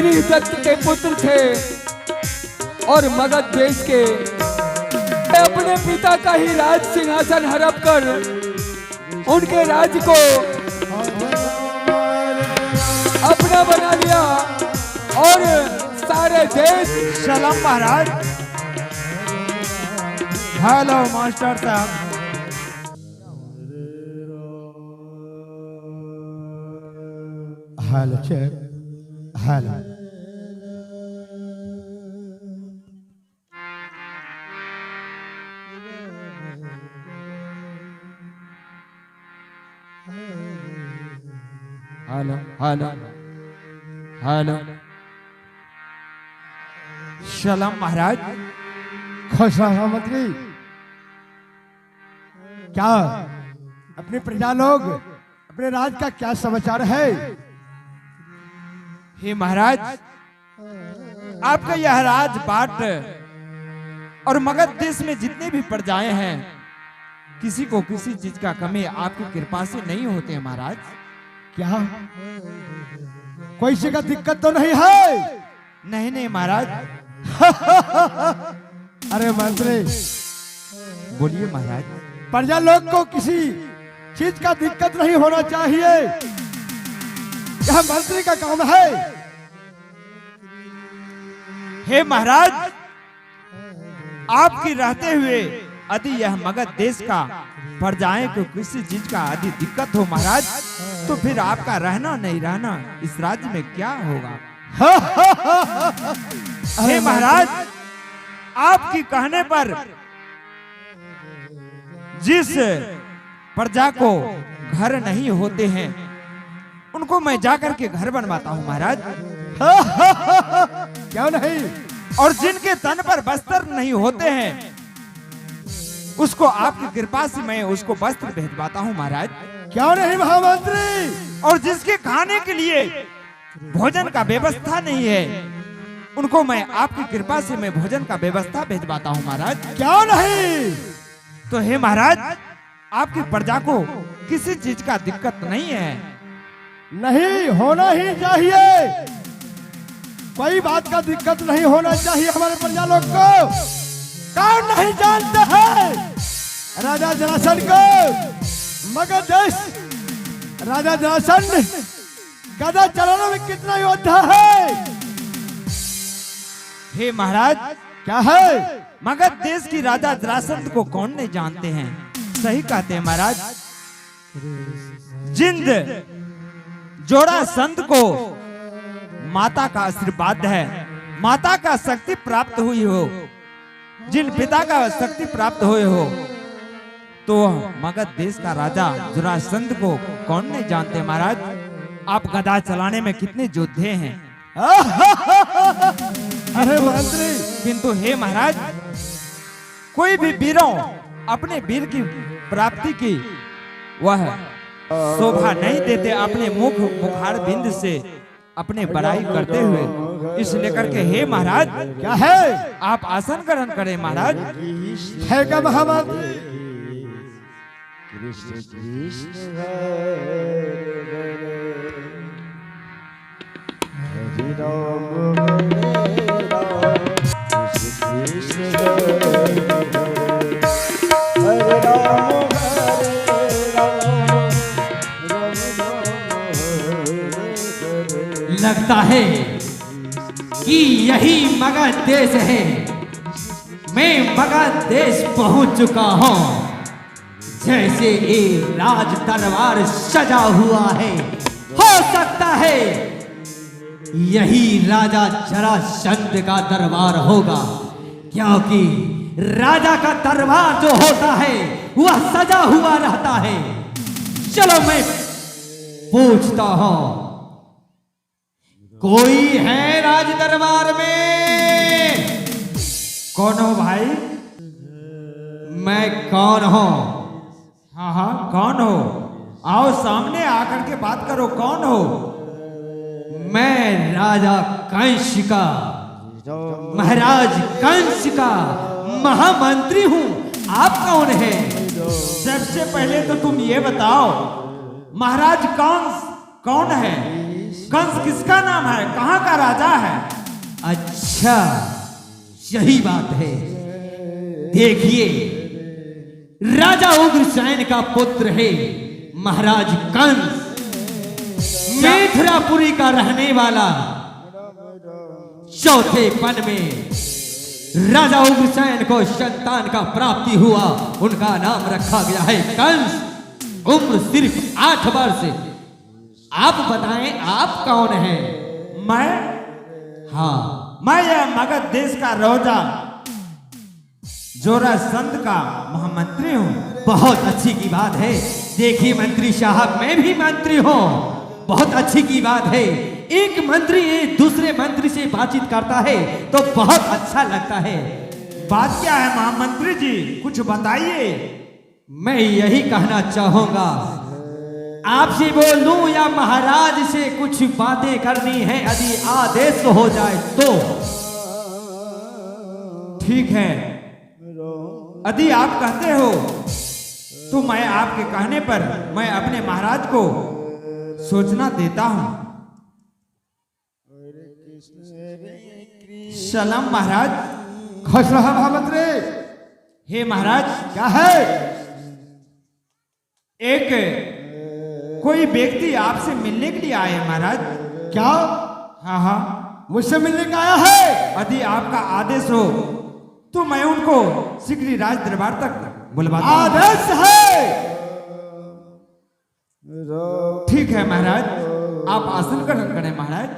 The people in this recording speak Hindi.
गृहदत्त के पुत्र थे और मगध देश के अपने पिता का ही राज सिंहासन हड़प कर उनके राज्य को अपना बना लिया और सारे देश। सलाम महाराज। हेलो मास्टर साहब। Hello check. Hello. Hello hello hello. सलाम महाराज। खुश रहो मंत्री। क्या अपने प्रजा लोग अपने राज का क्या समाचार है? हे महाराज, आपका यह राज बाट और मगध देश में जितने भी प्रजाएं हैं किसी को किसी चीज का कमी आपकी कृपा से नहीं होते हैं महाराज। क्या कोई सी का दिक्कत तो नहीं है? नहीं नहीं महाराज। अरे मंत्री बोलिए महाराज। प्रजा लोग को किसी चीज का दिक्कत नहीं होना चाहिए, यह मंत्री का काम है। हे महाराज, आपकी रहते हुए यदि यह मगध देश का प्रजाएं को किसी चीज का यदि दिक्कत हो महाराज, तो फिर आपका रहना नहीं रहना इस राज्य में क्या होगा? हे महाराज, आपकी कहने पर जिस प्रजा को घर नहीं होते हैं उनको मैं जाकर के घर बनवाता हूँ महाराज। क्यों नहीं? और जिनके तन पर वस्त्र नहीं होते हैं उसको आपकी कृपा से मैं उसको वस्त्र भेजवाता हूँ महाराज। क्यों नहीं महामंत्री? और जिसके खाने के लिए भोजन का व्यवस्था नहीं है उनको मैं आपकी कृपा से मैं भोजन का व्यवस्था भेजवाता हूँ महाराज। क्यों नहीं? तो हे महाराज, आपकी प्रजा को किसी चीज का दिक्कत नहीं है। नहीं होना ही चाहिए, कोई बात का दिक्कत नहीं होना चाहिए हमारे प्रजा लोग को। कौन नहीं जानते हैं राजा जरासंध को? मगध देश राजा जरासंध गदा चलाने में कितना योद्धा है। हे महाराज, क्या है? मगध देश की राजा जरासंध को कौन नहीं जानते हैं? सही कहते हैं महाराज। जिंद जोड़ा संत को माता का आशीर्वाद है, माता का शक्ति प्राप्त हुई हो, जिन पिता का शक्ति प्राप्त हुए हो, तो मगध देश का राजा जरासंध को कौन नहीं जानते महाराज। आप गदा चलाने में कितने योद्धे हैं। अरे मंत्री, किंतु हे महाराज, कोई भी वीरों अपने वीर की प्राप्ति की वह शोभा नहीं देते अपने मुखार बिंद से अपने बड़ाई करते हुए। इस लेकर के हे महाराज, क्या है? आप आसन ग्रहण करें महाराज। है क्या महामंत्री? कृष्ण कृष्ण हरे राम हरे राम, कृष्ण कृष्ण हरे राम हरे राम, राम राम। लगता है कि यही मगध देश है। मैं मगध देश पहुंच चुका हूं। जैसे एक राज दरबार सजा हुआ है, हो सकता है यही राजा जरासंध का दरबार होगा, क्योंकि राजा का दरबार जो होता है वह सजा हुआ रहता है। चलो मैं पूछता हूं, कोई है राज दरबार में? कौन हो भाई? मैं कौन हूं? हाँ हाँ, कौन हो? आओ सामने आकर के बात करो। कौन हो? मैं राजा कंस का, महाराज कंस का महामंत्री हूं। आप कौन है? सबसे पहले तो तुम ये बताओ, महाराज कंस कौन है? कंस किसका नाम है, कहाँ का राजा है? अच्छा, यही बात है। देखिए, राजा उग्रसेन का पुत्र है महाराज कंस, मथुरापुरी का रहने वाला। चौथे पन में राजा उग्रसेन को संतान का प्राप्ति हुआ, उनका नाम रखा गया है कंस। उम्र सिर्फ 8 वर्ष। आप बताएं, आप कौन हैं? मैं हाँ, मैं यह मगध देश का राजा जोरासंध का महामंत्री हूँ। बहुत अच्छी की बात है। देखिए मंत्री साहब, मैं भी मंत्री हूँ। बहुत अच्छी की बात है। एक मंत्री एक दूसरे मंत्री से बातचीत करता है तो बहुत अच्छा लगता है। बात क्या है महामंत्री जी, कुछ बताइए। मैं यही कहना चाहूंगा, आपसे बोलूं या महाराज से कुछ बातें करनी है, यदि आदेश हो जाए तो। ठीक है, यदि आप कहते हो तो मैं आपके कहने पर मैं अपने महाराज को सोचना देता हूं। सलाम महाराज। खुश रहा महामंत्री। हे महाराज, क्या है? एक कोई व्यक्ति आपसे मिलने के लिए आए हैं महाराज। क्या? हाँ हाँ, मुझसे मिलने का आया है? यदि आपका आदेश हो तो मैं उनको शीघ्र राज दरबार तक बुलवाता हूं। आदेश है। ठीक है महाराज, आप आसन ग्रहण करें महाराज।